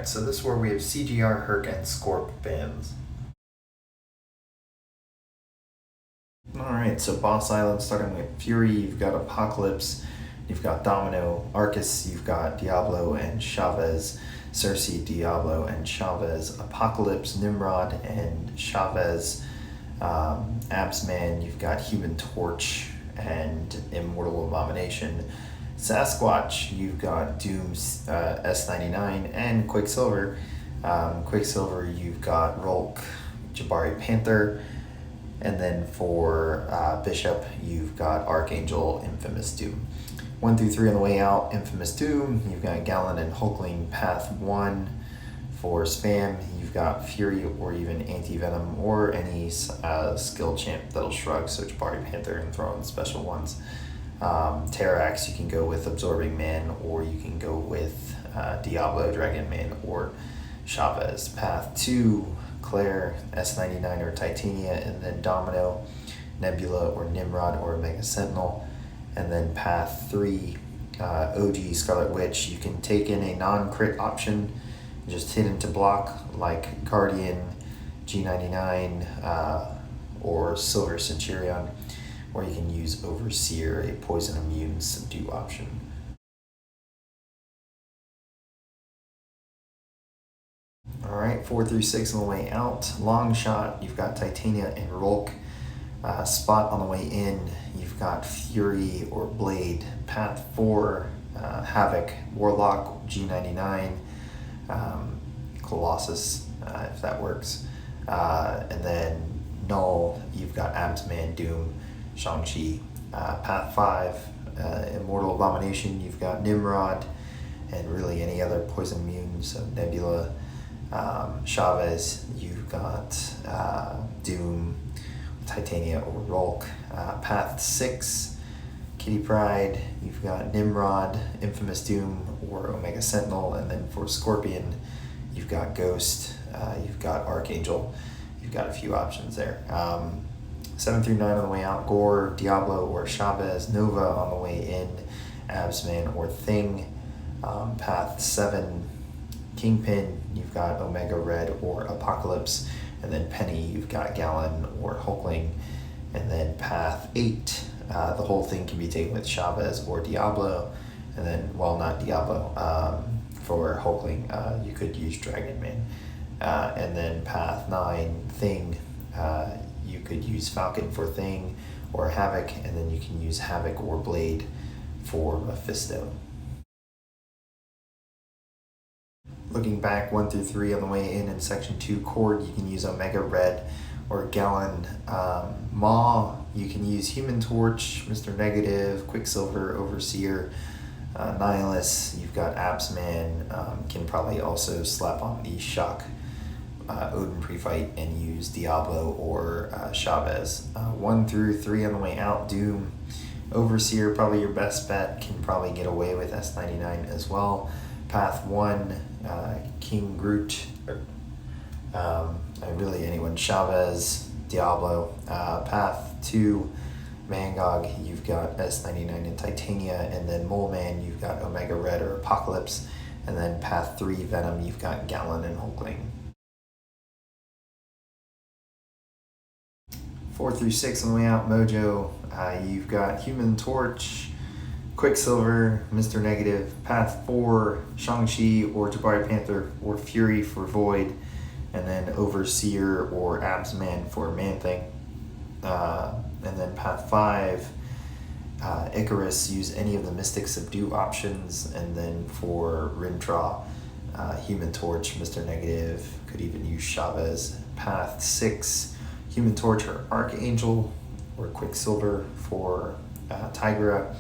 Alright, so this is where we have CGR, Herc, and Scorp bands. Alright, so Boss Island, starting with Fury, you've got Apocalypse, you've got Domino, Aarkus, you've got Diablo and Chavez, Cersei, Diablo and Chavez, Apocalypse, Nimrod and Chavez, Absman, you've got Human Torch and Immortal Abomination, Sasquatch, you've got Doom's S99 and Quicksilver. Quicksilver, you've got Rolk, Jabari Panther, and then for Bishop, you've got Archangel, Infamous Doom. 1 through 3 on the way out, Infamous Doom, you've got Gallon and Hulkling Path 1. For Spam, you've got Fury or even Anti-Venom or any skill champ that'll shrug, so Jabari Panther and throw in special ones. Terrax, you can go with Absorbing Man, or you can go with Diablo, Dragon Man, or Chavez. Path 2, Claire, S99 or Titania, and then Domino, Nebula or Nimrod or Omega Sentinel. And then Path 3, OG Scarlet Witch, you can take in a non-crit option, just hit into block like Guardian, G99, or Silver Centurion, or you can use Overseer, a poison immune subdue option. Alright, 4 through 6 on the way out. Long shot, you've got Titania and Rolk. Spot on the way in, you've got Fury or Blade. Path 4, Havoc, Warlock, G99, Colossus, if that works. And then Null, you've got Absman, Doom, Shang-Chi. Path 5, Immortal Abomination, you've got Nimrod, and really any other poison immune, so Nebula. Chavez, you've got Doom, Titania or Rolk. Path 6, Kitty Pryde, you've got Nimrod, Infamous Doom, or Omega Sentinel. And then for Scorpion, you've got Ghost, you've got Archangel, you've got a few options there. 7 through 9 on the way out, Gorr, Diablo or Chavez. Nova on the way in, Absman or Thing. Path 7, Kingpin, you've got Omega Red or Apocalypse. And then Penny, you've got Gallon or Hulkling. And then Path 8, the whole thing can be taken with Chavez or Diablo. And then, well, not Diablo, for Hulkling, you could use Dragon Man. And then Path 9, Thing, you could use Falcon for Thing or Havoc, and then you can use Havoc or Blade for Mephisto. Looking back 1 through 3 on the way in section 2, Cord, you can use Omega Red or Gallon. Maw, you can use Human Torch, Mr. Negative, Quicksilver, Overseer. Nihilus, you've got Absman, can probably also slap on the Shock Odin pre-fight and use Diablo or Chavez. 1 through 3 on the way out, Doom, Overseer, probably your best bet, can probably get away with S99 as well. Path 1, King Groot, really anyone, Chavez, Diablo. Path 2, Mangog, you've got S99 and Titania, and then Mole Man, you've got Omega Red or Apocalypse, and then Path 3, Venom, you've got Gallon and Hulkling. 4 through 6 on the way out, Mojo, you've got Human Torch, Quicksilver, Mr. Negative. Path 4, Shang-Chi or Jabari Panther or Fury for Void, and then Overseer or Absman for Man-Thing. And then Path 5, Ikaris, use any of the Mystic Subdue options, and then for Rintrah, Human Torch, Mr. Negative, could even use Chavez. Path 6, Human Torch or Archangel or Quicksilver for Tigra.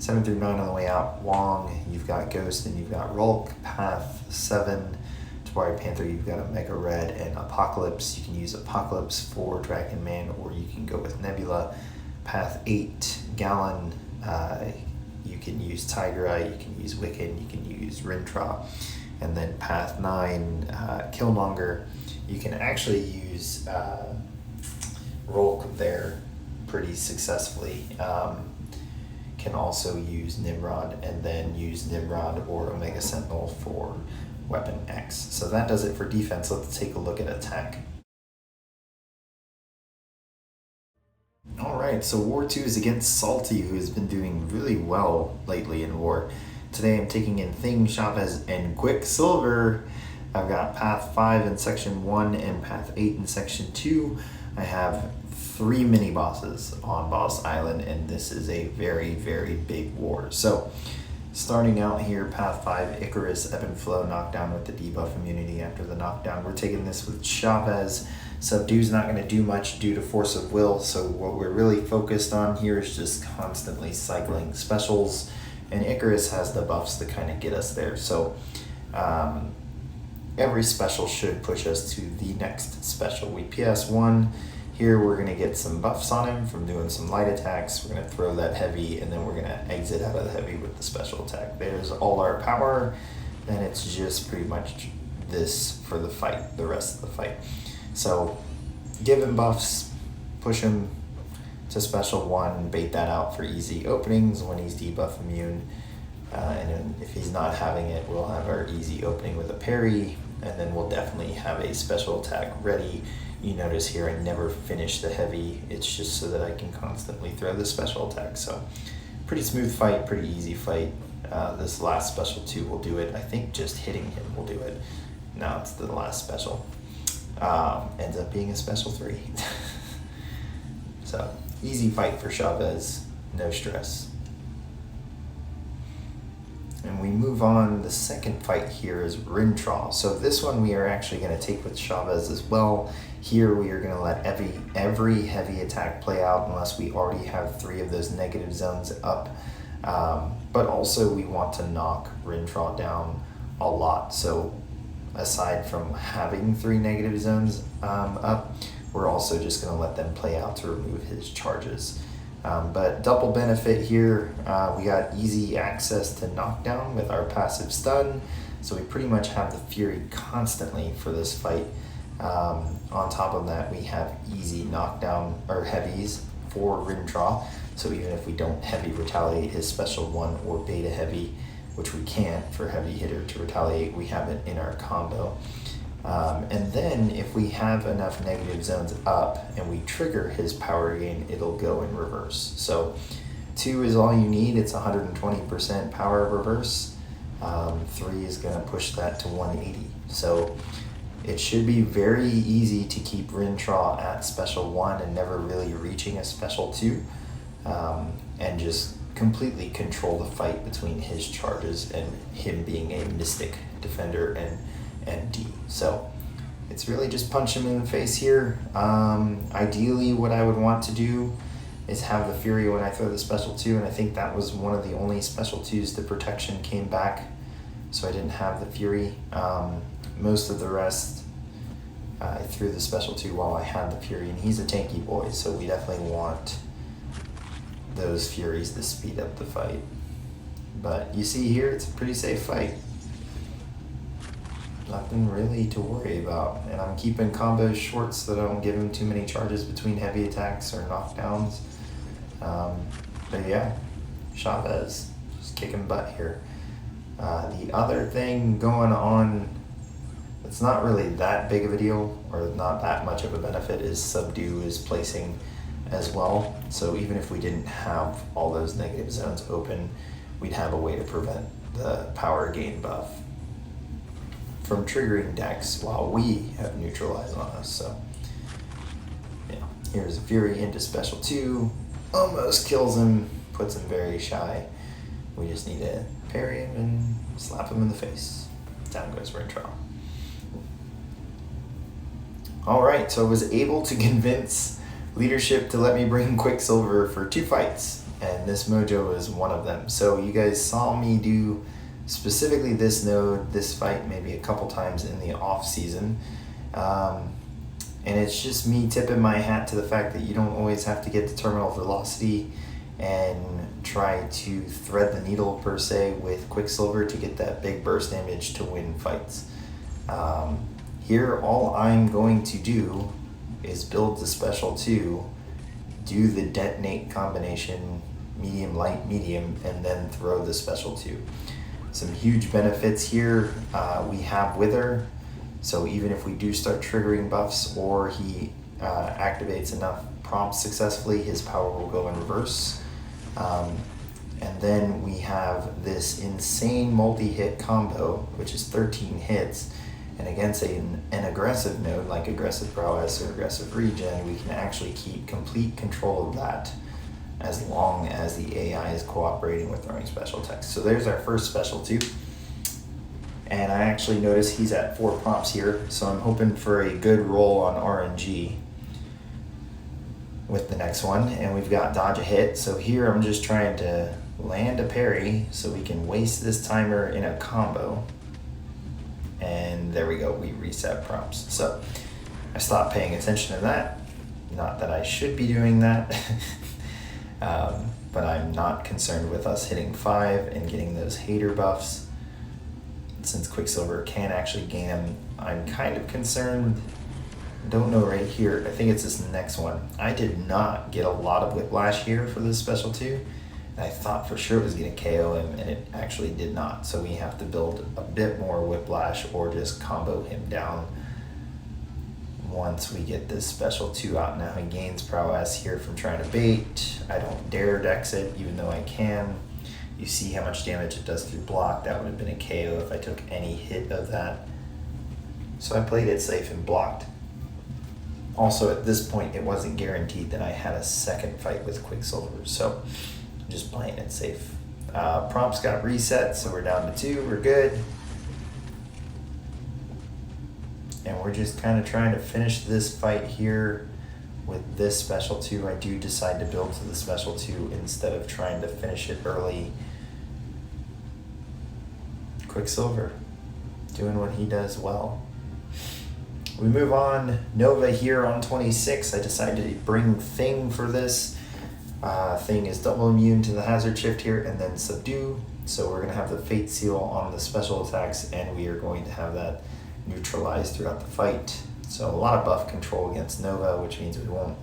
7 through 9 on the way out, Wong, you've got Ghost and you've got Rolk. Path 7, Jabari Panther, you've got Omega Red and Apocalypse. You can use Apocalypse for Dragon Man, or you can go with Nebula. Path 8, Gallon, you can use Tigra, you can use Wiccan, you can use Rintrah. And then Path 9, Killmonger, you can actually use Rolk there pretty successfully. Can also use Nimrod, and then use Nimrod or Omega Sentinel for weapon X. So that does it for defense. Let's take a look at attack. Alright, so War 2 is against Salty, who has been doing really well lately in War. Today I'm taking in Thing, Chavez, and Quicksilver. I've got Path 5 in Section 1 and Path 8 in Section 2. I have 3 mini-bosses on Boss Island, and this is a very, very big war. So, starting out here, Path 5, Ikaris, Ebb and Flow, knockdown with the debuff immunity after the knockdown. We're taking this with Chavez. Subdue's not going to do much due to force of will, so what we're really focused on here is just constantly cycling specials, and Ikaris has the buffs to kind of get us there. So every special should push us to the next special. We PS1. Here we're going to get some buffs on him from doing some light attacks. We're going to throw that heavy, and then we're going to exit out of the heavy with the special attack. There's all our power, and it's just pretty much this for the fight, the rest of the fight. So give him buffs, push him to special 1, bait that out for easy openings when he's debuff immune. And then if he's not having it, we'll have our easy opening with a parry, and then we'll definitely have a special attack ready. You notice here I never finish the heavy, it's just so that I can constantly throw the special attack. So pretty smooth fight, pretty easy fight. This last special 2 will do it. I think just hitting him will do it. Now it's the last special. Ends up being a special 3. So easy fight for Chavez, no stress. And we move on. The second fight here is Rintrah. So this one we are actually going to take with Chavez as well. Here we are going to let every heavy attack play out unless we already have 3 of those negative zones up. But also we want to knock Rintrah down a lot. So aside from having 3 negative zones up, we're also just going to let them play out to remove his charges. But double benefit here, we got easy access to knockdown with our passive stun, so we pretty much have the Fury constantly for this fight. On top of that, we have easy knockdown or heavies for Rintrah, so even if we don't heavy retaliate his special 1 or beta heavy, which we can't for heavy hitter to retaliate, we have it in our combo. And then if we have enough negative zones up and we trigger his power gain, it'll go in reverse. So 2 is all you need. It's 120% power reverse. 3 is going to push that to 180. So it should be very easy to keep Rintrah at special 1 and never really reaching a special 2, and just completely control the fight between his charges and him being a mystic defender and D. So it's really just punch him in the face here. Ideally what I would want to do is have the Fury when I throw the special 2, and I think that was one of the only special 2s the protection came back, so I didn't have the Fury. Most of the rest I threw the special 2 while I had the Fury, and he's a tanky boy, so we definitely want those Furies to speed up the fight. But you see here, it's a pretty safe fight. Nothing really to worry about, and I'm keeping combos short so that I don't give him too many charges between heavy attacks or knockdowns. But yeah, Chavez just kicking butt here. The other thing going on, it's not really that big of a deal or not that much of a benefit, is Subdue is placing as well. So even if we didn't have all those negative zones open, we'd have a way to prevent the power gain buff from triggering decks while we have neutralize on us. So yeah, here's a Fury into special 2, almost kills him, puts him very shy. We just need to parry him and slap him in the face. Down goes Rintrah. Alright, so I was able to convince leadership to let me bring Quicksilver for 2 fights, and this Mojo is one of them. So you guys saw me do specifically this node, this fight, maybe a couple times in the off season. And it's just me tipping my hat to the fact that you don't always have to get to terminal velocity and try to thread the needle per se with Quicksilver to get that big burst damage to win fights. Here, all I'm going to do is build the special 2, do the detonate combination, medium, light, medium, and then throw the special 2. Some huge benefits here. We have Wither, so even if we do start triggering buffs or he activates enough prompts successfully, his power will go in reverse. And then we have this insane multi-hit combo, which is 13 hits. And against an aggressive node, like aggressive prowess or aggressive regen, we can actually keep complete control of that as long as the AI is cooperating with throwing special attacks. So there's our first special 2. And I actually notice he's at 4 prompts here, so I'm hoping for a good roll on RNG with the next one. And we've got dodge a hit, so here I'm just trying to land a parry so we can waste this timer in a combo. And there we go, we reset prompts. So I stopped paying attention to that. Not that I should be doing that, but I'm not concerned with us hitting 5 and getting those hater buffs. Since Quicksilver can actually gain them, I'm kind of concerned. Don't know right here, I think it's this next one. I did not get a lot of whiplash here for this special 2. I thought for sure it was going to KO him, and it actually did not. So we have to build a bit more whiplash or just combo him down once we get this special 2 out. Now he gains prowess here from trying to bait. I don't dare dex it, even though I can. You see how much damage it does through block. That would have been a KO if I took any hit of that. So I played it safe and blocked. Also, at this point, it wasn't guaranteed that I had a second fight with Quicksilver. So just playing it safe. Prompts got reset, so we're down to 2, we're good. And we're just kind of trying to finish this fight here with this special 2. I do decide to build to the special 2 instead of trying to finish it early. Quicksilver, doing what he does well. We move on, Nova here on 26. I decided to bring Thing for this. Thing is double immune to the hazard shift here and then subdue. So we're going to have the fate seal on the special attacks, and we are going to have that neutralized throughout the fight. So a lot of buff control against Nova, which means we won't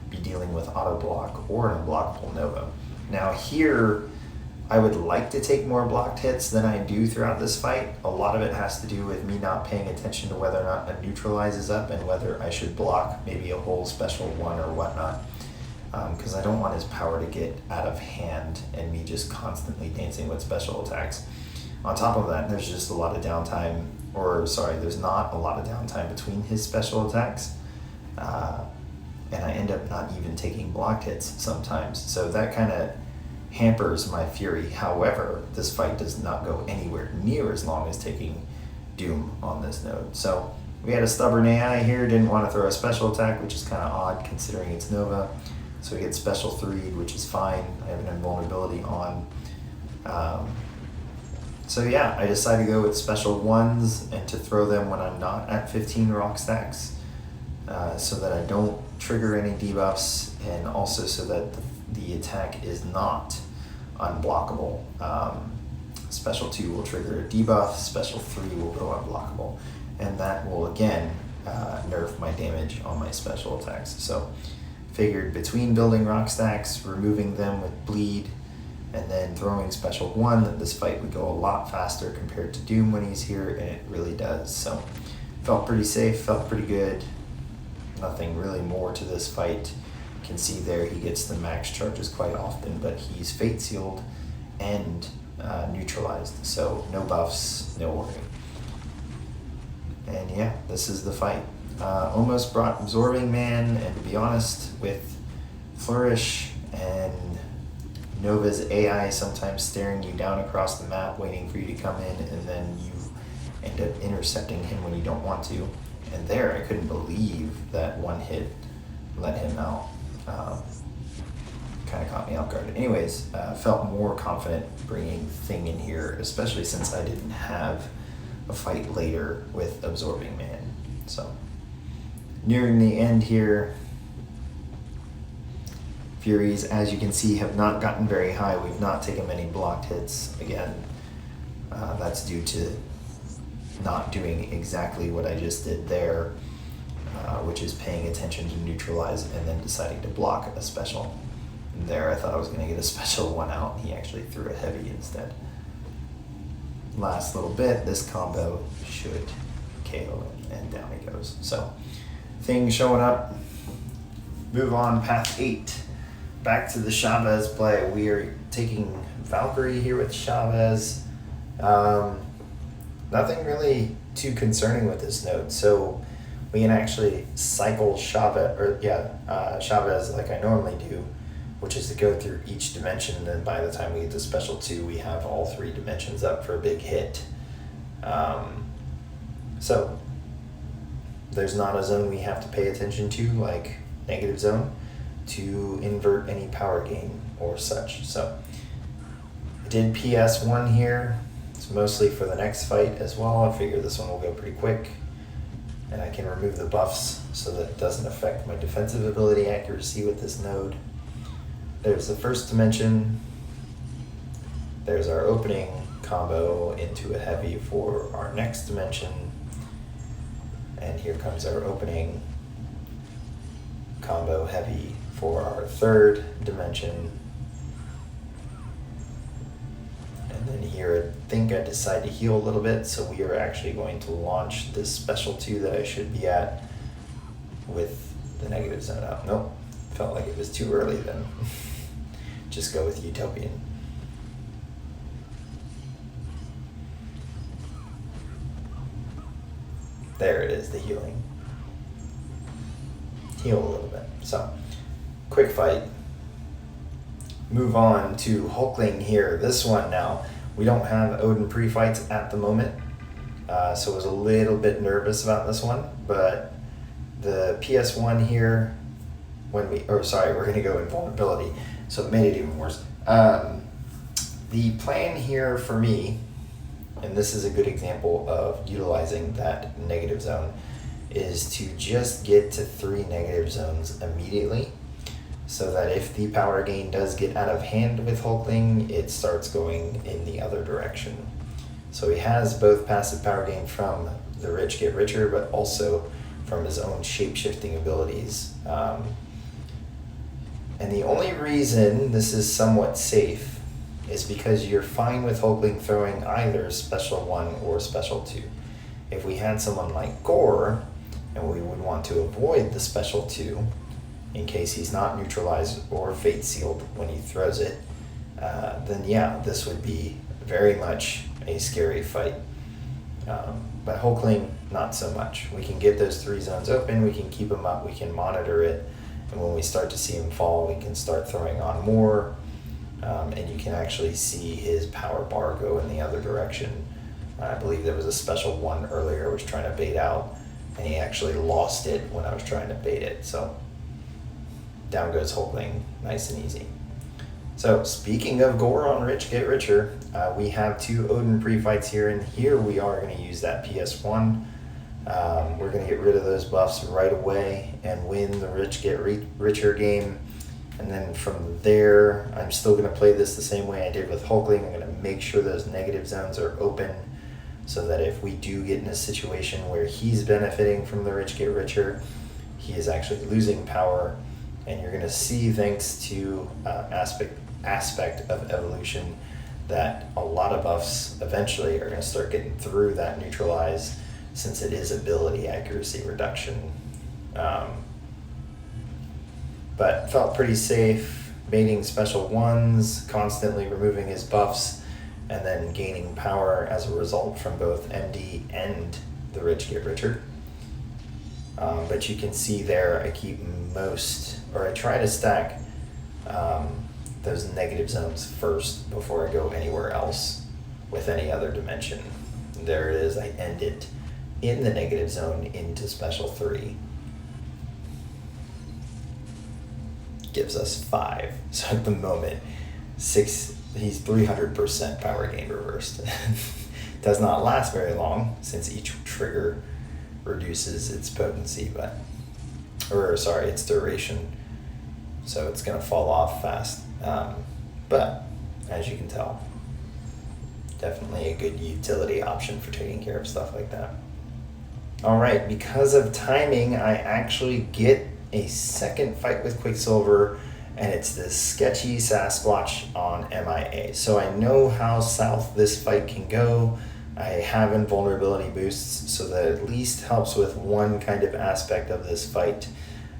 be dealing with auto block or an unblockable Nova. Now here, I would like to take more blocked hits than I do throughout this fight. A lot of it has to do with me not paying attention to whether or not a neutralize is up and whether I should block maybe a whole special 1 or whatnot. Because I don't want his power to get out of hand and me just constantly dancing with special attacks. On top of that, there's just a lot of downtime, there's not a lot of downtime between his special attacks. And I end up not even taking blocked hits sometimes. So that kind of hampers my fury. However, this fight does not go anywhere near as long as taking Doom on this node. So we had a stubborn AI here, didn't want to throw a special attack, which is kind of odd considering it's Nova. So we get special 3, which is fine. I have an invulnerability on. So yeah, I decided to go with special 1s and to throw them when I'm not at 15 rock stacks, so that I don't trigger any debuffs, and also so that the attack is not unblockable. Special 2 will trigger a debuff, special 3 will go unblockable, and that will again nerf my damage on my special attacks. So figured between building rock stacks, removing them with bleed, and then throwing special 1, that this fight would go a lot faster compared to Doom when he's here, and it really does. So felt pretty safe, felt pretty good. Nothing really more to this fight. You can see there he gets the max charges quite often, but he's fate sealed and neutralized, so no buffs, no worry. And yeah, this is the fight. Almost brought Absorbing Man, and to be honest, with Flourish and Nova's AI sometimes staring you down across the map waiting for you to come in, and then you end up intercepting him when you don't want to. And there, I couldn't believe that one hit let him out. Kind of caught me off guard. Anyways, felt more confident bringing Thing in here, especially since I didn't have a fight later with Absorbing Man. So nearing the end here, Furies, as you can see, have not gotten very high. We've not taken many blocked hits. Again, that's due to not doing exactly what I just did there, which is paying attention to neutralize and then deciding to block a special. And there I thought I was going to get a special 1 out, and he actually threw a heavy instead. last little bit, this combo should KO and down he goes. So things showing up. Move on, path 8. Back to the Chavez play. We are taking Valkyrie here with Chavez. Nothing really too concerning with this node. So we can actually cycle Chavez like I normally do, which is to go through each dimension, and then by the time we get to special 2, we have all 3 dimensions up for a big hit. So there's not a zone we have to pay attention to, like negative zone, to invert any power gain or such. So I did PS1 here. It's mostly for the next fight as well. I figure this one will go pretty quick, and I can remove the buffs so that it doesn't affect my defensive ability accuracy with this node. There's the first dimension. There's our opening combo into a heavy for our next dimension. And here comes our opening combo heavy for our third dimension. And then here, I think I decide to heal a little bit, so we are actually going to launch this special 2 that I should be at with the negative zone out. Nope, felt like it was too early then. Just go with Utopian. There it is, the healing. Heal a little bit. So, quick fight. Move on to Hulkling here. This one now, we don't have Odin pre-fights at the moment, so I was a little bit nervous about this one, but the PS1 here, we're gonna go invulnerability, so it made it even worse. The plan here for me, and this is a good example of utilizing that negative zone, is to just get to 3 negative zones immediately, so that if the power gain does get out of hand with Hulkling, it starts going in the other direction. So he has both passive power gain from the rich get richer, but also from his own shape-shifting abilities. And the only reason this is somewhat safe is because you're fine with Hulkling throwing either special 1 or special 2. If we had someone like Gorr, and we would want to avoid the special 2, in case he's not neutralized or fate sealed when he throws it, then yeah, this would be very much a scary fight. But Hulkling, not so much. We can get those 3 zones open, we can keep him up, we can monitor it, and when we start to see him fall, we can start throwing on more, and you can actually see his power bar go in the other direction. I believe there was a special 1 earlier I was trying to bait out, and he actually lost it when I was trying to bait it, so down goes Hulkling, nice and easy. So speaking of Gorr on Rich Get Richer, we have 2 Odin pre-fights here, and here we are going to use that PS1. We're going to get rid of those buffs right away and win the Rich Get Richer game. And then from there, I'm still going to play this the same way I did with Hulkling. I'm going to make sure those negative zones are open, so that if we do get in a situation where he's benefiting from the Rich Get Richer, he is actually losing power. And you're going to see, thanks to aspect of evolution, that a lot of buffs eventually are going to start getting through that neutralize, since it is ability accuracy reduction. But felt pretty safe, baiting special 1s, constantly removing his buffs, and then gaining power as a result from both MD and the Rich Get Richer. But you can see there, I keep I try to stack those negative zones first before I go anywhere else with any other dimension. There it is, I end it in the negative zone into special 3. Gives us 5. So at the moment, 6, he's 300% power gain reversed. Does not last very long, since each trigger reduces its potency, its duration, so it's going to fall off fast. But as you can tell, definitely a good utility option for taking care of stuff like that. All right, because of timing, I actually get a second fight with Quicksilver, and it's this sketchy Sasquatch on MIA. So I know how south this fight can go. I have invulnerability boosts, so that at least helps with one kind of aspect of this fight.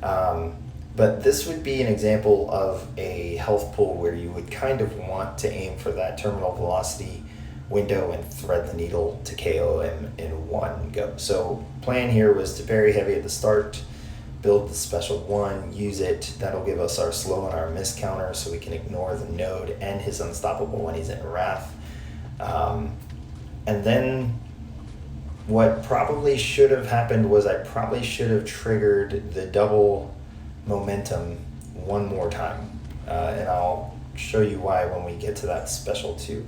But this would be an example of a health pool where you would kind of want to aim for that terminal velocity window and thread the needle to KO him in one go. So plan here was to parry heavy at the start, build the special 1, use it. That'll give us our slow and our miss counter so we can ignore the node and his unstoppable when he's in Wrath. And then what probably should have happened was I probably should have triggered the double momentum one more time. And I'll show you why when we get to that special 2.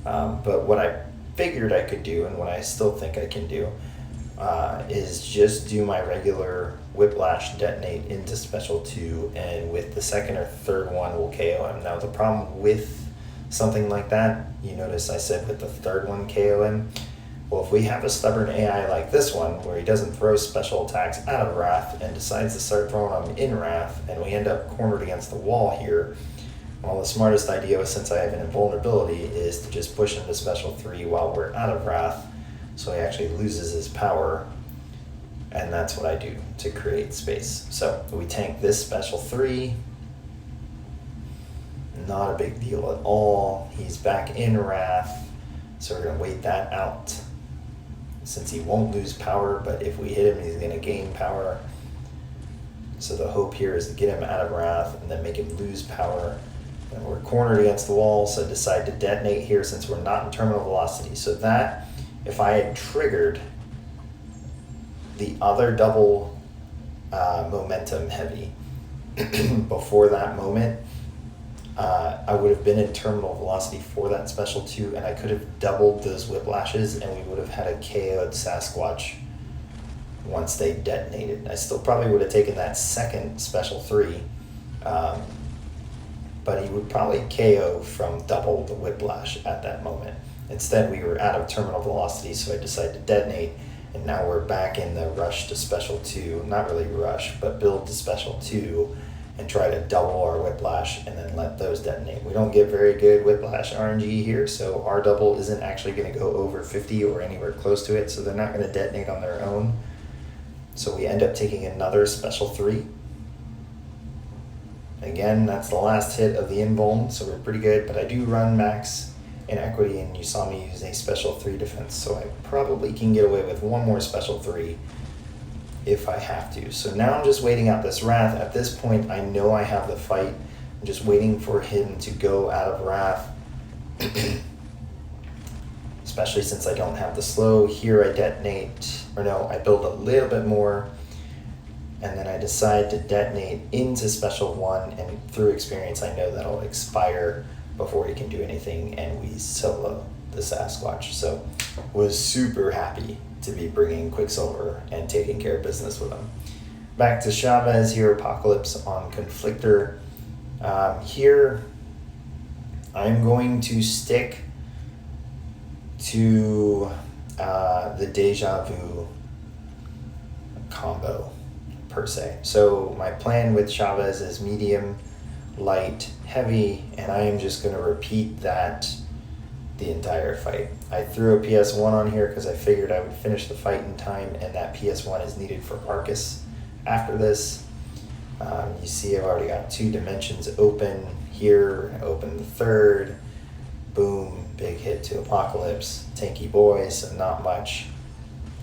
But what I figured I could do, and what I still think I can do, is just do my regular Whiplash detonate into special 2, and with the second or third one we'll KO him. Now the problem with something like that, you notice I said with the third one KO him. Well, if we have a stubborn AI like this one, where he doesn't throw special attacks out of Wrath and decides to start throwing them in Wrath, and we end up cornered against the wall here, well, the smartest idea, since I have an invulnerability, is to just push him to special 3 while we're out of Wrath, so he actually loses his power, and that's what I do to create space. So we tank this special 3. Not a big deal at all. He's back in Wrath, so we're going to wait that out, since he won't lose power, but if we hit him, he's going to gain power. So the hope here is to get him out of Wrath and then make him lose power. And we're cornered against the wall, so I decide to detonate here since we're not in terminal velocity. So that, if I had triggered the other double momentum heavy before that moment, I would have been in terminal velocity for that special 2, and I could have doubled those whiplashes, and we would have had a KO'd Sasquatch once they detonated. I still probably would have taken that second special 3, but he would probably KO from double the whiplash at that moment. Instead, we were out of terminal velocity, so I decided to detonate, and now we're back in the rush to special 2. Not really rush, but build to special 2, and try to double our whiplash and then let those detonate. We don't get very good whiplash RNG here, so our double isn't actually going to go over 50 or anywhere close to it, so they're not going to detonate on their own. So we end up taking another special 3. Again, that's the last hit of the invuln, so we're pretty good, but I do run max inequity, and you saw me use a special 3 defense, so I probably can get away with one more special 3 if I have to. So now I'm just waiting out this Wrath. At this point, I know I have the fight. I'm just waiting for him to go out of Wrath, especially since I don't have the slow. Here I detonate, or no, I build a little bit more, and then I decide to detonate into special 1, and through experience I know that'll expire before he can do anything, and we solo the Sasquatch. So was super happy to be bringing Quicksilver and taking care of business with him. Back to Chavez here, Apocalypse on Conflictor. Here, I'm going to stick to the Deja Vu combo, per se. So my plan with Chavez is medium, light, heavy, and I am just going to repeat that the entire fight. I threw a PS1 on here because I figured I would finish the fight in time, and that PS1 is needed for Aarkus after this. You see I've already got 2 dimensions open here. I open the third. Boom, big hit to Apocalypse. Tanky boy, so not much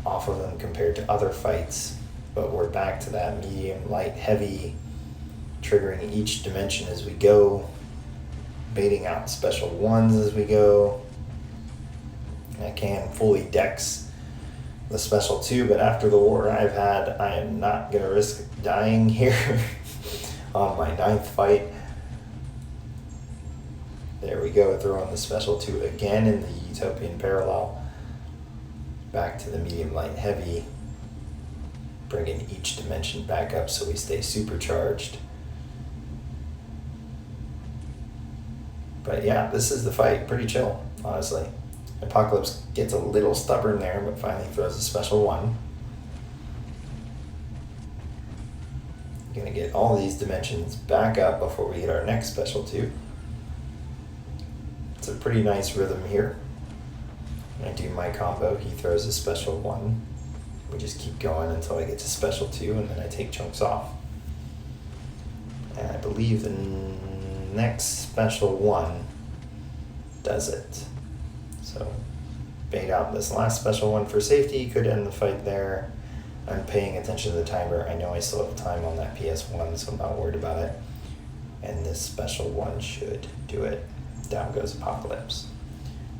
off of him compared to other fights, but we're back to that medium, light, heavy, triggering each dimension as we go, baiting out special 1s as we go. I can fully dex the special 2, but after the war I've had, I am not going to risk dying here on my 9th fight. There we go, throwing the special 2 again in the Utopian Parallel. Back to the medium, light, heavy, bringing each dimension back up so we stay supercharged. But yeah, this is the fight. Pretty chill, honestly. Apocalypse gets a little stubborn there, but finally throws a special 1. Gonna get all these dimensions back up before we get our next special 2. It's a pretty nice rhythm here. When I do my combo, he throws a special 1. We just keep going until I get to special 2, and then I take chunks off. And I believe the next special 1 does it. So bait out this last special 1 for safety, could end the fight there. I'm paying attention to the timer. I know I still have time on that PS1, so I'm not worried about it. And this special 1 should do it. Down goes Apocalypse.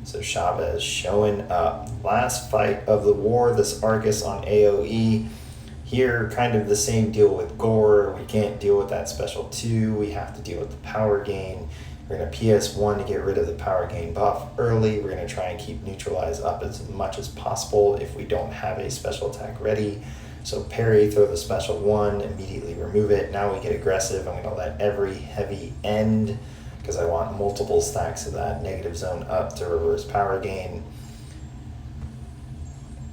So Chavez showing up. Last fight of the war, this Aarkus on AoE. Here, kind of the same deal with Gorr. We can't deal with that special 2. We have to deal with the power gain. We're going to PS1 to get rid of the power gain buff early. We're going to try and keep neutralize up as much as possible if we don't have a special attack ready. So parry, throw the special 1, immediately remove it. Now we get aggressive. I'm going to let every heavy end because I want multiple stacks of that negative zone up to reverse power gain.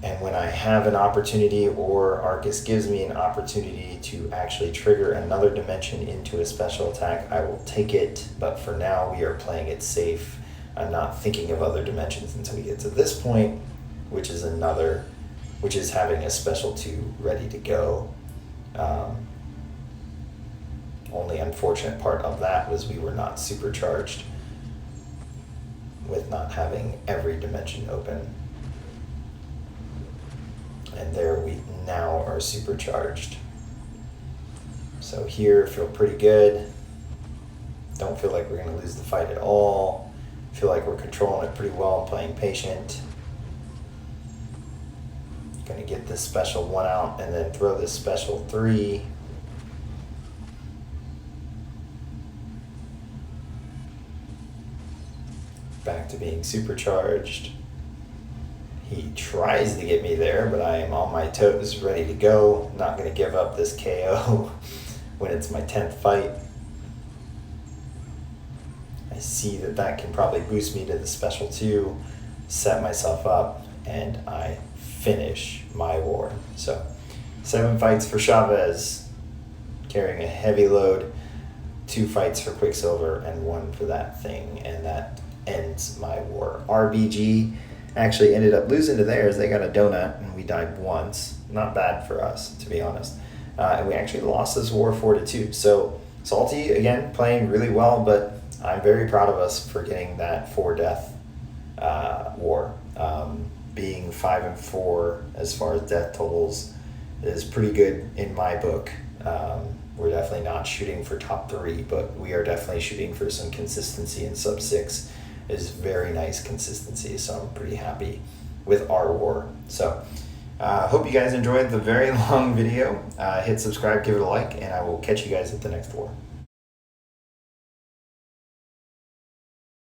And when I have an opportunity, or Aarkus gives me an opportunity to actually trigger another dimension into a special attack, I will take it. But for now, we are playing it safe. I'm not thinking of other dimensions until we get to this point, which is having a special 2 ready to go. Only unfortunate part of that was we were not supercharged with not having every dimension open. And there we now are supercharged. So here, feel pretty good. Don't feel like we're going to lose the fight at all. Feel like we're controlling it pretty well and playing patient. Going to get this special 1 out and then throw this special 3. Back to being supercharged. He tries to get me there, but I am on my toes, ready to go. Not going to give up this KO when it's my 10th fight. I see that can probably boost me to the special 2, set myself up, and I finish my war. So 7 fights for Chavez, carrying a heavy load, 2 fights for Quicksilver, and 1 for that thing, and that ends my war. RBG actually ended up losing to theirs. They got a donut, and we died once. Not bad for us, to be honest. And we actually lost this war 4-2. So Salty, again, playing really well, but I'm very proud of us for getting that 4-death war. Being 5-4 as far as death totals is pretty good in my book. We're definitely not shooting for top 3, but we are definitely shooting for some consistency, and sub 6 is very nice consistency, so I'm pretty happy with our war. So hope you guys enjoyed the very long video. Hit subscribe, give it a like, and I will catch you guys at the next war.